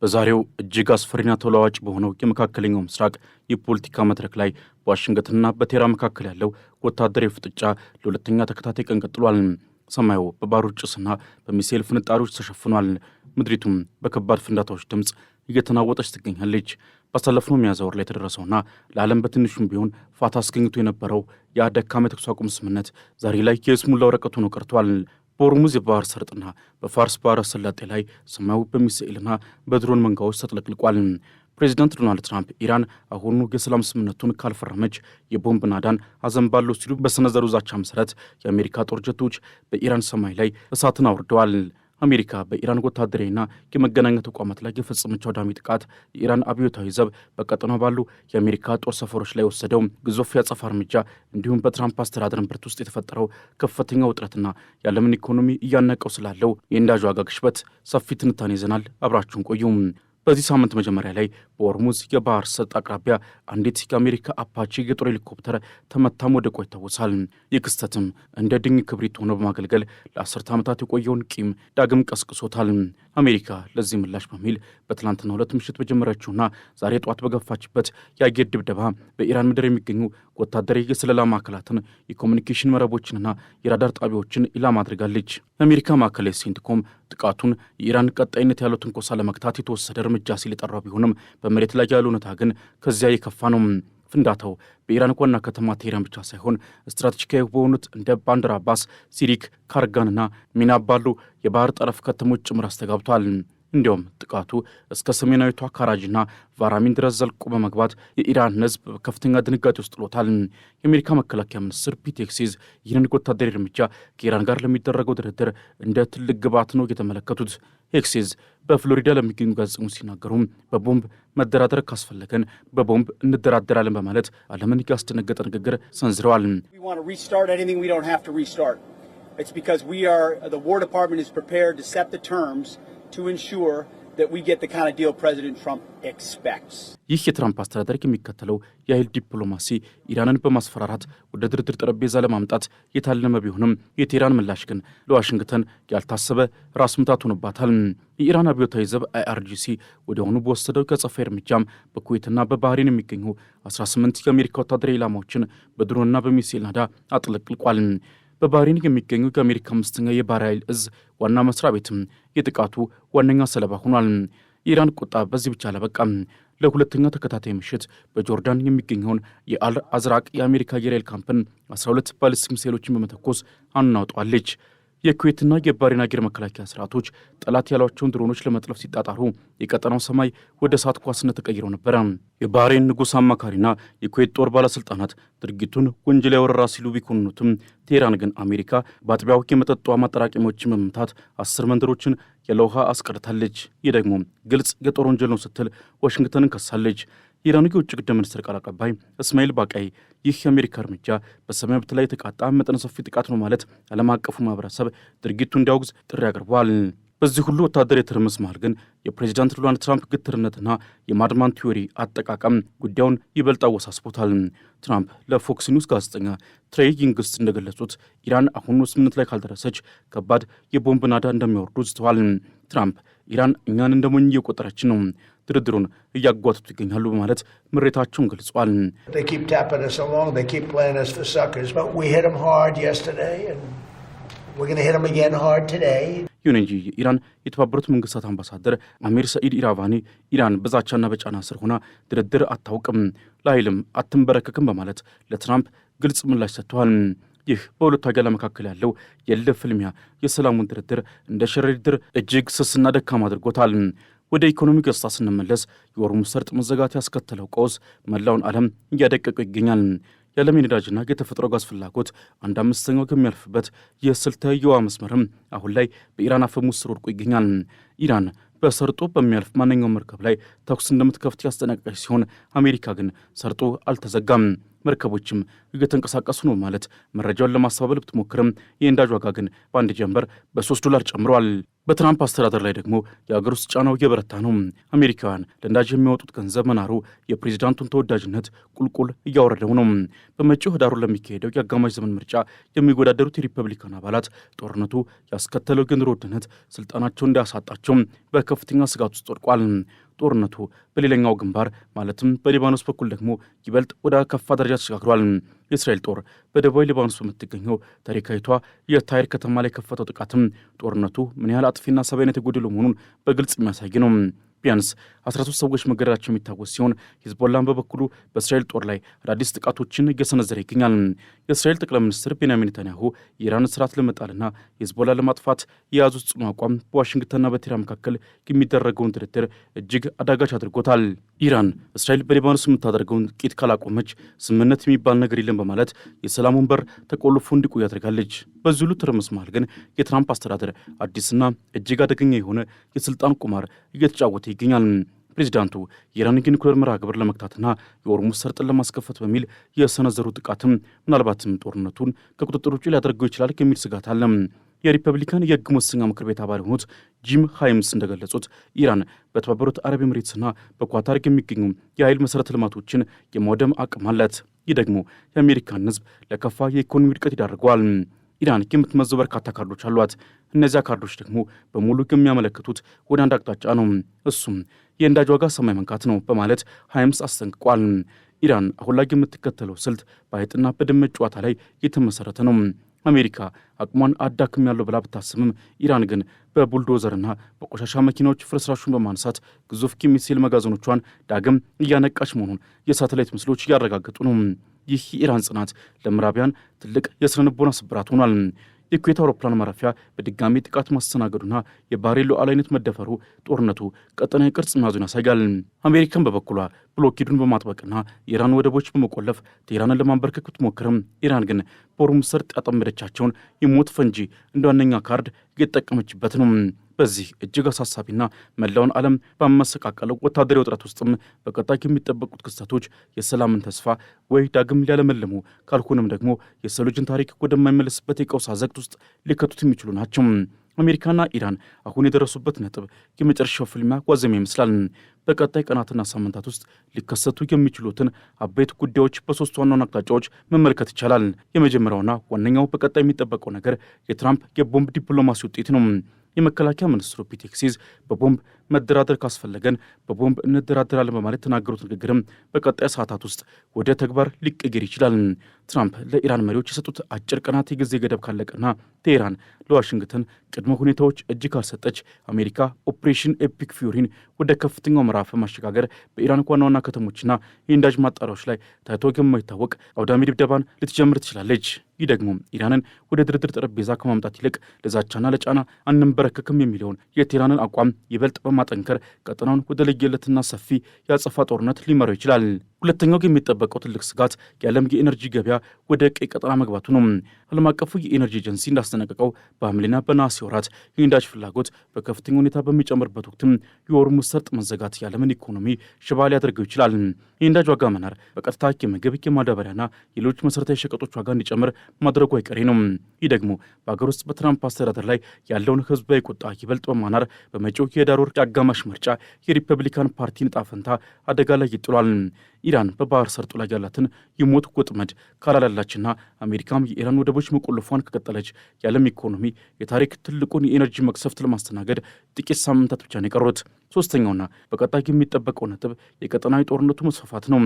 በዛሬው እጅግ አስፈሪና ተለዋዋጭ በሆነው የመካከለኛው ምስራቅ የፖለቲካ መድረክ ላይ በዋሽንግተንና በቴህራን መካከል ያለው ወታደራዊ ፍጥጫ ለሁለተኛ ተከታታይ ቀን ቀጥሏል። ሰማዩ በባሩድ ጭስና በሚሳኤል ፍንጣሪዎች ተሸፍኗል። ምድሪቱም በከባድ ፍንዳታዎች ድምፅ እየተናወጠች ትገኛለች። ባሳለፍነው ሚያዝያ ወር ላይ የተደረሰውና ለዓለም በትንሹም ቢሆን ፋታ አስገኝቶ የነበረው የደካማ የተኩስ አቁም ስምምነት ዛሬ ላይ የስሙላ ወረቀት ሆኖ ቀርቷል። በሆርሙዝ የባህር ሰርጥና በፋርስ ባህረ ሰላጤ ላይ ሰማዩ በሚሳኤልና በድሮን መንጋዎች ተጥለቅልቋል። ፕሬዚዳንት ዶናልድ ትራምፕ ኢራን አሁኑ የሰላም ስምምነቱን ካልፈረመች የቦምብ ናዳን አዘንባለሁ ሲሉ በሰነዘሩ ዛቻ መሰረት የአሜሪካ ጦር ጀቶች በኢራን ሰማይ ላይ እሳትን አውርደዋል። አሜሪካ በኢራን ወታደራዊና የመገናኛ ተቋማት ላይ የፈጸመችው አውዳሚ ጥቃት የኢራን አብዮታዊ ዘብ በቀጠናው ባሉ የአሜሪካ ጦር ሰፈሮች ላይ ወሰደው ግዙፍ ያጸፋ እርምጃ እንዲሁም በትራምፕ አስተዳደር ምርት ውስጥ የተፈጠረው ከፍተኛ ውጥረትና የዓለምን ኢኮኖሚ እያነቀው ስላለው የነዳጅ ዋጋ ግሽበት ሰፊ ትንታኔ ይዘናል። አብራችሁን ቆዩ። በዚህ ሳምንት መጀመሪያ ላይ በሆርሙዝ የባህር ሰርጥ አቅራቢያ አንዲት የአሜሪካ አፓቺ የጦር ሄሊኮፕተር ተመታም ወድቆ ይታወሳል። ይህ ክስተትም እንደ ድኝ ክብሪት ሆኖ በማገልገል ለአስርተ ዓመታት የቆየውን ቂም ዳግም ቀስቅሶታል። አሜሪካ ለዚህ ምላሽ በሚል በትላንትናው ዕለት ምሽት በጀመረችውና ዛሬ ጠዋት በገፋችበት የአየር ድብደባ በኢራን ምድር የሚገኙ ወታደራዊ የስለላ ማዕከላትን፣ የኮሚኒኬሽን መረቦችንና የራዳር ጣቢያዎችን ኢላማ አድርጋለች። የአሜሪካ ማዕከላዊ ሴንትኮም ጥቃቱን የኢራን ቀጣይነት ያለው ትንኮሳ ለመግታት የተወሰደ እርምጃ ሲል የጠራው ቢሆንም በመሬት ላይ ያለው እውነታ ግን ከዚያ የከፋ ነው። ፍንዳታው በኢራን ዋና ከተማ ቴህራን ብቻ ሳይሆን ስትራቴጂካዊ በሆኑት እንደ ባንደር አባስ፣ ሲሪክ፣ ካርጋንና ሚናብ ባሉ የባህር ጠረፍ ከተሞች ጭምር አስተጋብቷል። እንዲሁም ጥቃቱ እስከ ሰሜናዊቷ ካራጅና ቫራሚን ድረስ ዘልቆ በመግባት የኢራን ሕዝብ ከፍተኛ ድንጋጤ ውስጥ ጥሎታል። የአሜሪካ መከላከያ ሚኒስትር ፒት ሄግሴዝ ይህንን ወታደራዊ እርምጃ ከኢራን ጋር ለሚደረገው ድርድር እንደ ትልቅ ግብዓት ነው የተመለከቱት። ሄግሴዝ በፍሎሪዳ ለሚገኙ ጋዜጠኞች ሲናገሩም በቦምብ መደራደር ካስፈለገን በቦምብ እንደራደራለን በማለት ዓለምን ያስደነገጠ ንግግር ሰንዝረዋል። It's because the War Department is prepared to set the terms to ensure that we get the kind of deal President Trump expects. ይህ የትራምፕ አስተዳደር የሚከተለው የኃይል ዲፕሎማሲ ኢራንን በማስፈራራት ወደ ድርድር ጠረጴዛ ለማምጣት የታለመ ቢሆንም የቴህራን ምላሽ ግን ለዋሽንግተን ያልታሰበ ራስ ምታት ሆኖባታል። የኢራን አብዮታዊ ዘብ IRGC ወዲያውኑ በወሰደው የአጸፋዊ እርምጃም በኩዌትና በባህሬን የሚገኙ 18 የአሜሪካ ወታደራዊ ኢላማዎችን በድሮንና በሚሳኤል ናዳ አጥለቅልቋል። በባህሬን የሚገኙ የአሜሪካ አምስተኛ የባህር ኃይል እዝ ዋና መስሪያ ቤትም የጥቃቱ ዋነኛ ሰለባ ሆኗል። የኢራን ቁጣ በዚህ ብቻ አላበቃም። ለሁለተኛ ተከታታይ ምሽት በጆርዳን የሚገኘውን የአል አዝራቅ የአሜሪካ አየር ኃይል ካምፕን 12 ባሊስቲክ ሚሳኤሎችን በመተኮስ አናውጠዋለች። የኩዌትና የባህሬን አየር መከላከያ ስርዓቶች ጠላት ያሏቸውን ድሮኖች ለመጥለፍ ሲጣጣሩ የቀጠናው ሰማይ ወደ እሳት ኳስነት ተቀይሮ ነበረ። የባህሬን ንጉሥ አማካሪና የኩዌት ጦር ባለሥልጣናት ድርጊቱን ወንጀል ያወረራ ሲሉ ቢኮንኑትም ቴህራን ግን አሜሪካ በአጥቢያው የመጠጥ ውሃ ማጠራቀሚያዎችን በመምታት 10 መንደሮችን ያለ ውሃ አስቀርታለች። ይህ ደግሞ ግልጽ የጦር ወንጀል ነው ስትል ዋሽንግተንን ከሳለች። የኢራኑ የውጭ ጉዳይ ሚኒስትር ቃል አቀባይ እስማኤል ባቃይ ይህ የአሜሪካ እርምጃ በሰማይ መብት ላይ የተቃጣ መጠነ ሰፊ ጥቃት ነው ማለት ዓለም አቀፉ ማህበረሰብ ድርጊቱ እንዲያወግዝ ጥሪ አቅርበዋል። በዚህ ሁሉ ወታደራዊ ትርምስ መሃል ግን የፕሬዚዳንት ዶናልድ ትራምፕ ግትርነትና የማድማን ቲዎሪ አጠቃቀም ጉዳዩን ይበልጥ አወሳስቦታል። ትራምፕ ለፎክስ ኒውስ ጋዜጠኛ ትሬይ ይንግስት እንደገለጹት ኢራን አሁኑ ስምምነት ላይ ካልደረሰች ከባድ የቦምብ ናዳ እንደሚያወርዱ ዝተዋል። ትራምፕ ኢራን እኛን እንደ ሞኝ እየቆጠረችን ነው፣ ድርድሩን እያጓተቱ ይገኛሉ በማለት ምሬታቸውን ገልጿል። ይሁን እንጂ የኢራን የተባበሩት መንግስታት አምባሳደር አሚር ሰኢድ ኢራቫኒ ኢራን በዛቻና በጫና ስር ሆና ድርድር አታውቅም፣ ለኃይልም አትንበረከክም በማለት ለትራምፕ ግልጽ ምላሽ ሰጥተዋል። ይህ በሁለቱ ሀገራት መካከል ያለው የእልህ ፍልሚያ የሰላሙን ድርድር እንደ ሸረሪት ድር እጅግ ስስና ደካማ አድርጎታል። ወደ ኢኮኖሚ ገጽታ ስንመለስ የሆርሙዝ ሰርጥ መዘጋት ያስከተለው ቀውስ መላውን ዓለም እያደቀቀው ይገኛል። የዓለም የነዳጅና የተፈጥሮ ጋዝ ፍላጎት 1/5 ከሚያልፍበት የስልታዊ የውሃ መስመርም አሁን ላይ በኢራን አፈሙዝ ስር ወድቆ ይገኛል። ኢራን በሰርጡ በሚያልፍ ማንኛውም መርከብ ላይ ተኩስ እንደምትከፍት ያስጠነቀቀች ሲሆን አሜሪካ ግን ሰርጡ አልተዘጋም፣ መርከቦችም እየተንቀሳቀሱ ነው ማለት መረጃውን ለማስተባበል ብትሞክርም የነዳጅ ዋጋ ግን በአንድ ጀንበር $3 ጨምሯል። በትራምፕ አስተዳደር ላይ ደግሞ የአገር ውስጥ ጫናው እየበረታ ነው። አሜሪካውያን ለነዳጅ የሚያወጡት ገንዘብ መናሩ የፕሬዚዳንቱን ተወዳጅነት ቁልቁል እያወረደው ነው። በመጪው ህዳሩ ለሚካሄደው የአጋማሽ ዘመን ምርጫ የሚወዳደሩት የሪፐብሊካን አባላት ጦርነቱ ያስከተለው የኑሮ ውድነት ስልጣናቸውን እንዳያሳጣቸው በከፍተኛ ስጋት ውስጥ ወድቋል። ጦርነቱ በሌላኛው ግንባር ማለትም በሊባኖስ በኩል ደግሞ ይበልጥ ወደ ከፋ ደረጃ ተሸጋግሯል። የእስራኤል ጦር በደቡባዊ ሊባኖስ በምትገኘው ታሪካዊቷ የታይር ከተማ ላይ ከፈተው ጥቃትም ጦርነቱ ምን ያህል አጥፊና ሰብአዊነት የጎደለው መሆኑን በግልጽ የሚያሳይ ነው። ቢያንስ 13 ሰዎች መገደላቸው የሚታወስ ሲሆን ሂዝቦላን በበኩሉ በእስራኤል ጦር ላይ አዳዲስ ጥቃቶችን እየሰነዘረ ይገኛል። የእስራኤል ጠቅላይ ሚኒስትር ቤንያሚን ኔታንያሁ የኢራን ስርዓት ለመጣልና ሂዝቦላ ለማጥፋት የያዙት ጽኑ አቋም በዋሽንግተንና በቴህራን መካከል የሚደረገውን ድርድር እጅግ አዳጋች አድርጎታል። ኢራን እስራኤል በሊባኖስ የምታደርገውን ጥቂት ካላቆመች ስምምነት የሚባል ነገር የለም በማለት የሰላሙን በር ተቆልፎ እንዲቆይ አድርጋለች። በዚህ ሁሉ ትርምስ መሃል ግን የትራምፕ አስተዳደር አዲስና እጅግ አደገኛ የሆነ የስልጣን ቁማር እየተጫወተ ይገኛል። ፕሬዚዳንቱ የኢራን የኒውክሌር መርሃ ግብር ለመግታትና የሆርሙዝ ሰርጥን ለማስከፈት በሚል የሰነዘሩ ጥቃትም ምናልባትም ጦርነቱን ከቁጥጥር ውጭ ሊያደርገው ይችላል የሚል ስጋት አለ። የሪፐብሊካን የሕግ መወሰኛ ምክር ቤት አባል የሆኑት ጂም ሃይምስ እንደገለጹት ኢራን በተባበሩት አረብ ኤምሬትስና በኳታር የሚገኙ የኃይል መሠረተ ልማቶችን የማውደም አቅም አላት። ይህ ደግሞ የአሜሪካን ሕዝብ ለከፋ የኢኮኖሚ ውድቀት ይዳርገዋል። ኢራን የምትመዘው በርካታ ካርዶች አሏት። እነዚያ ካርዶች ደግሞ በሙሉ የሚያመለክቱት ወደ አንድ አቅጣጫ ነው። እሱም የነዳጅ ዋጋ ሰማይ መንካት ነው በማለት ሃይምስ አስጠንቅቋል። ኢራን አሁን ላይ የምትከተለው ስልት በአይጥና በድመት ጨዋታ ላይ የተመሰረተ ነው። አሜሪካ አቅሟን አዳክም ያለው ብላ ብታስብም ኢራን ግን በቡልዶዘርና በቆሻሻ መኪናዎች ፍርስራሹን በማንሳት ግዙፍ ሚሳኤል መጋዘኖቿን ዳግም እያነቃች መሆኑን የሳተላይት ምስሎች እያረጋገጡ ነው። ይህ የኢራን ጽናት ለምዕራቢያን ትልቅ የስነ ልቦና ስብራት ሆኗል። የኩዌት አውሮፕላን ማረፊያ በድጋሚ ጥቃት ማስተናገዱና የባህሬን ሉዓላዊነት መደፈሩ ጦርነቱ ቀጠናዊ ቅርጽ መያዙን ያሳያል። አሜሪካን በበኩሏ ብሎኬዱን በማጥበቅና የኢራን ወደቦች በመቆለፍ ቴህራንን ለማንበርከክ ብትሞክርም ኢራን ግን በሆርሙዝ ሰርጥ ያጠመደቻቸውን የሞት ፈንጂ እንደ ዋነኛ ካርድ እየተጠቀመችበት ነው። በዚህ እጅግ አሳሳቢና መላውን ዓለም ባመሰቃቀለው ወታደራዊ ውጥረት ውስጥም በቀጣይ የሚጠበቁት ክስተቶች የሰላምን ተስፋ ወይ ዳግም ሊያለመልሙ ካልሆነም ደግሞ የሰው ልጅን ታሪክ ወደማይመለስበት የቀውስ አዘቅት ውስጥ ሊከቱት የሚችሉ ናቸው። አሜሪካና ኢራን አሁን የደረሱበት ነጥብ የመጨረሻው ፍልሚያ ዋዜማ ይመስላል። በቀጣይ ቀናትና ሳምንታት ውስጥ ሊከሰቱ የሚችሉትን አበይት ጉዳዮች በሶስት ዋና አቅጣጫዎች መመልከት ይቻላል። የመጀመሪያውና ዋነኛው በቀጣይ የሚጠበቀው ነገር የትራምፕ የቦምብ ዲፕሎማሲ ውጤት ነው። የመከላከያ ሚኒስትሩ ፔት ሄግሴዝ በቦምብ መደራደር ካስፈለገን በቦምብ እንደራደራለን በማለት የተናገሩት ንግግርም በቀጣይ ሰዓታት ውስጥ ወደ ተግባር ሊቀየር ይችላል። ትራምፕ ለኢራን መሪዎች የሰጡት አጭር ቀናት የጊዜ ገደብ ካለቀና ቴህራን ለዋሽንግተን ቅድመ ሁኔታዎች እጅ ካልሰጠች አሜሪካ ኦፕሬሽን ኤፒክ ፊውሪን ወደ ከፍተኛው ምዕራፍ ማሸጋገር በኢራን ዋና ዋና ከተሞችና የነዳጅ ማጣሪያዎች ላይ ታይቶ የማይታወቅ አውዳሚ ድብደባን ልትጀምር ትችላለች። ይህ ደግሞ ኢራንን ወደ ድርድር ጠረጴዛ ከማምጣት ይልቅ ለዛቻና ለጫና አንንበረከክም የሚለውን የቴህራንን አቋም ይበልጥ በማጠንከር ቀጠናውን ወደ ለየለትና ሰፊ የአጸፋ ጦርነት ሊመራው ይችላል። ሁለተኛው የሚጠበቀው ትልቅ ስጋት የዓለም የኤነርጂ ገበያ ወደ ቀይ ቀጠና መግባቱ ነው። ዓለም አቀፉ የኤነርጂ ኤጀንሲ እንዳስጠነቀቀው በሐምሌና በነሐሴ ወራት የነዳጅ ፍላጎት በከፍተኛ ሁኔታ በሚጨምርበት ወቅትም የሆርሙዝ ሰርጥ መዘጋት የዓለምን ኢኮኖሚ ሽባ ሊያደርገው ይችላል። የነዳጅ ዋጋ መናር በቀጥታ የምግብ የማዳበሪያና የሌሎች መሠረታዊ ሸቀጦች ዋጋ እንዲጨምር ማድረጉ አይቀሬ ነው። ይህ ደግሞ በአገር ውስጥ በትራምፕ አስተዳደር ላይ ያለውን ህዝባዊ ቁጣ ይበልጥ በማናር በመጪው የህዳር ወር የአጋማሽ ምርጫ የሪፐብሊካን ፓርቲን ዕጣ ፈንታ አደጋ ላይ ይጥሏል። ኢራን በባህር ሰርጡ ላይ ያላትን የሞት ወጥመድ ካላላላችና አሜሪካም የኢራን ወደቦች መቆለፏን ከቀጠለች የዓለም ኢኮኖሚ የታሪክ ትልቁን የኤነርጂ መቅሰፍት ለማስተናገድ ጥቂት ሳምንታት ብቻ ነው የቀሩት። ሶስተኛውና በቀጣይ የሚጠበቀው ነጥብ የቀጠናዊ ጦርነቱ መስፋፋት ነው።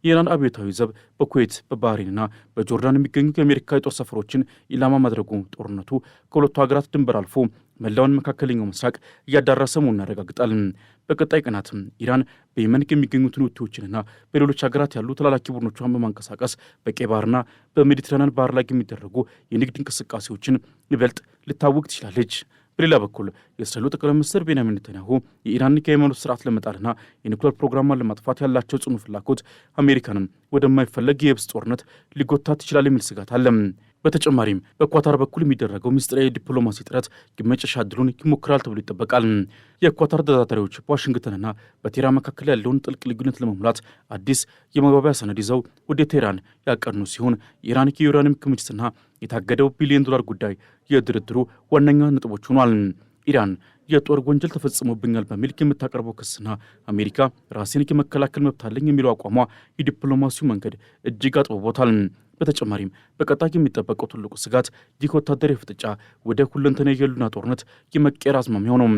የኢራን አብዮታዊ ዘብ በኩዌት በባህሬንና በጆርዳን የሚገኙ የአሜሪካ የጦር ሰፈሮችን ኢላማ ማድረጉ ጦርነቱ ከሁለቱ ሀገራት ድንበር አልፎ መላውን መካከለኛው ምስራቅ እያዳረሰ መሆኑን ያረጋግጣል። በቀጣይ ቀናት ኢራን በየመን የሚገኙትን ሁቲዎችንና በሌሎች ሀገራት ያሉ ተላላኪ ቡድኖቿን በማንቀሳቀስ በቀይ ባህርና በሜዲትራንያን ባህር ላይ የሚደረጉ የንግድ እንቅስቃሴዎችን ይበልጥ ልታወቅ ትችላለች። በሌላ በኩል የእስራኤሉ ጠቅላይ ሚኒስትር ቤንያሚን ኔታንያሁ የኢራንን የሃይማኖት ስርዓት ለመጣልና የኒውክሌር ፕሮግራሟን ለማጥፋት ያላቸው ጽኑ ፍላጎት አሜሪካንን ወደማይፈለግ የየብስ ጦርነት ሊጎታት ይችላል የሚል ስጋት አለ። በተጨማሪም በኳታር በኩል የሚደረገው ምስጢራዊ ዲፕሎማሲ ጥረት የመጨረሻ ዕድሉን ይሞክራል ተብሎ ይጠበቃል። የኳታር ተደራዳሪዎች በዋሽንግተንና በቴህራን መካከል ያለውን ጥልቅ ልዩነት ለመሙላት አዲስ የመግባቢያ ሰነድ ይዘው ወደ ቴህራን ያቀኑ ሲሆን የኢራን የዩራኒየም ክምችትና የታገደው $1 ቢሊዮን ጉዳይ የድርድሩ ዋነኛ ነጥቦች ሆኗል። ኢራን የጦር ወንጀል ተፈጽሞብኛል በሚል የምታቀርበው ክስና አሜሪካ ራስን የመከላከል መብት አለኝ የሚለው አቋሟ የዲፕሎማሲው መንገድ እጅግ አጥብቦታል። በተጨማሪም በቀጣይ የሚጠበቀው ትልቁ ስጋት ይህ ወታደራዊ ፍጥጫ ወደ ሁለንተናዊ የህልውና ጦርነት የመቀየር አዝማሚያው ነው።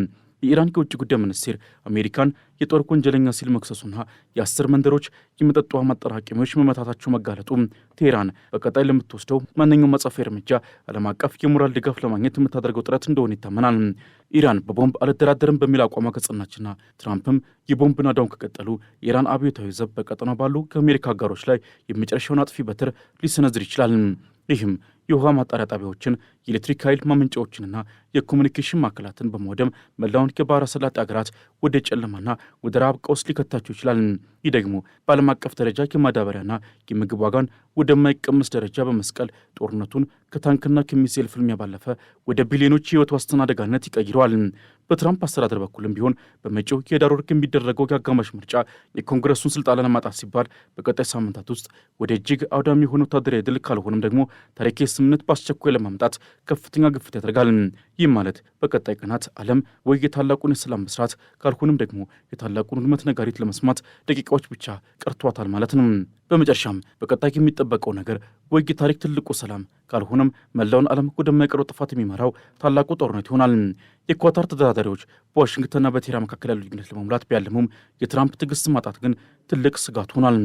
የኢራን የውጭ ጉዳይ ሚኒስቴር አሜሪካን የጦር ወንጀለኛ ሲል መክሰሱና የ10 መንደሮች የመጠጥ ውሃ ማጠራቀሚያዎች መመታታቸው መጋለጡ ቴህራን በቀጣይ ለምትወስደው ማንኛውም አጸፋዊ እርምጃ ዓለም አቀፍ የሞራል ድጋፍ ለማግኘት የምታደርገው ጥረት እንደሆነ ይታመናል። ኢራን በቦምብ አልደራደርም በሚል አቋሟ ከጸናችና ትራምፕም የቦምብ ናዳውን ከቀጠሉ የኢራን አብዮታዊ ዘብ በቀጠናው ባሉ ከአሜሪካ አጋሮች ላይ የመጨረሻውን አጥፊ በትር ሊሰነዝር ይችላል። ይህም የውሃ ማጣሪያ ጣቢያዎችን፣ የኤሌክትሪክ ኃይል ማመንጫዎችንና የኮሚኒኬሽን ማዕከላትን በመውደም መላውን የባህረ ሰላጤ ሀገራት ወደ ጨለማና ወደ ረሃብ ቀውስ ሊከታቸው ይችላል። ይህ ደግሞ በዓለም አቀፍ ደረጃ የማዳበሪያና የምግብ ዋጋን ወደማይቀመስ ደረጃ በመስቀል ጦርነቱን ከታንክና ከሚሳኤል ፍልሚያ ባለፈ ወደ ቢሊዮኖች የህይወት ዋስትና አደጋነት ይቀይረዋል። በትራምፕ አስተዳደር በኩልም ቢሆን በመጪው የህዳር ወር የሚደረገው የአጋማሽ ምርጫ የኮንግረሱን ስልጣን ለማጣት ሲባል በቀጣይ ሳምንታት ውስጥ ወደ እጅግ አውዳሚ የሆነ ወታደራዊ ድል ካልሆነም ደግሞ ታሪካዊ ስምምነት በአስቸኳይ ለማምጣት ከፍተኛ ግፊት ያደርጋል። ይህም ማለት በቀጣይ ቀናት ዓለም ወይ የታላቁን የሰላም ብስራት ካልሆነም ደግሞ የታላቁን ውድመት ነጋሪት ለመስማት ደቂቃዎች ብቻ ቀርቷታል ማለት ነው። በመጨረሻም በቀጣይ የሚጠበቀው ነገር ወይ የታሪክ ትልቁ ሰላም ካልሆነም መላውን ዓለም ወደማይቀረው ጥፋት የሚመራው ታላቁ ጦርነት ይሆናል። የኳታር ተደራዳሪዎች በዋሽንግተንና በቴህራን መካከል ያለው ልዩነት ለመሙላት ቢያለሙም የትራምፕ ትዕግስት ማጣት ግን ትልቅ ስጋት ሆኗል።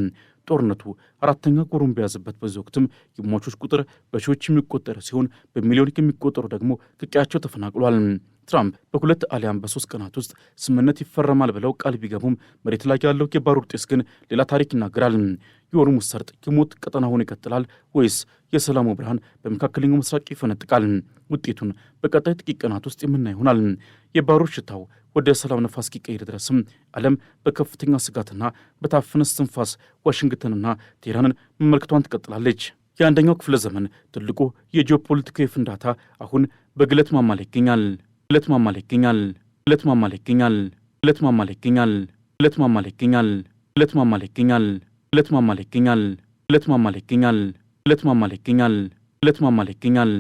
ጦርነቱ አራተኛ ወሩን በያዘበት በዚህ ወቅትም የሟቾች ቁጥር በሺዎች የሚቆጠር ሲሆን በሚሊዮን የሚቆጠሩ ደግሞ ከቀያቸው ተፈናቅሏል። ትራምፕ በሁለት አሊያም በ3 ቀናት ውስጥ ስምምነት ይፈረማል ብለው ቃል ቢገቡም መሬት ላይ ያለው የባሩድ ጢስ ግን ሌላ ታሪክ ይናገራል። የሆርሙዝ ሰርጥ የሞት ቀጠና ሆኖ ይቀጥላል ወይስ የሰላሙ ብርሃን በመካከለኛው ምስራቅ ይፈነጥቃል? ውጤቱን በቀጣይ ጥቂት ቀናት ውስጥ የምናይ ይሆናል። የባሩድ ሽታው ወደ ሰላም ነፋስ እስኪቀይር ድረስም ዓለም በከፍተኛ ስጋትና በታፈነ እስትንፋስ ዋሽንግተንና ቴህራንን መመልከቷን ትቀጥላለች። የአንደኛው ክፍለ ዘመን ትልቁ የጂኦፖለቲካዊ ፍንዳታ አሁን በግለት ማማ ላይ ይገኛል። ግለት ማማ ላይ ይገኛል። ግለት ማማ ላይ ይገኛል። ግለት ማማ ላይ ይገኛል። ግለት ማማ ላይ ይገኛል። ግለት ማማ ላይ ይገኛል። ግለት ማማ ላይ ይገኛል። ግለት ማማ ላይ ይገኛል። ግለት ማማ ላይ ይገኛል። ግለት ማማ ላይ ይገኛል።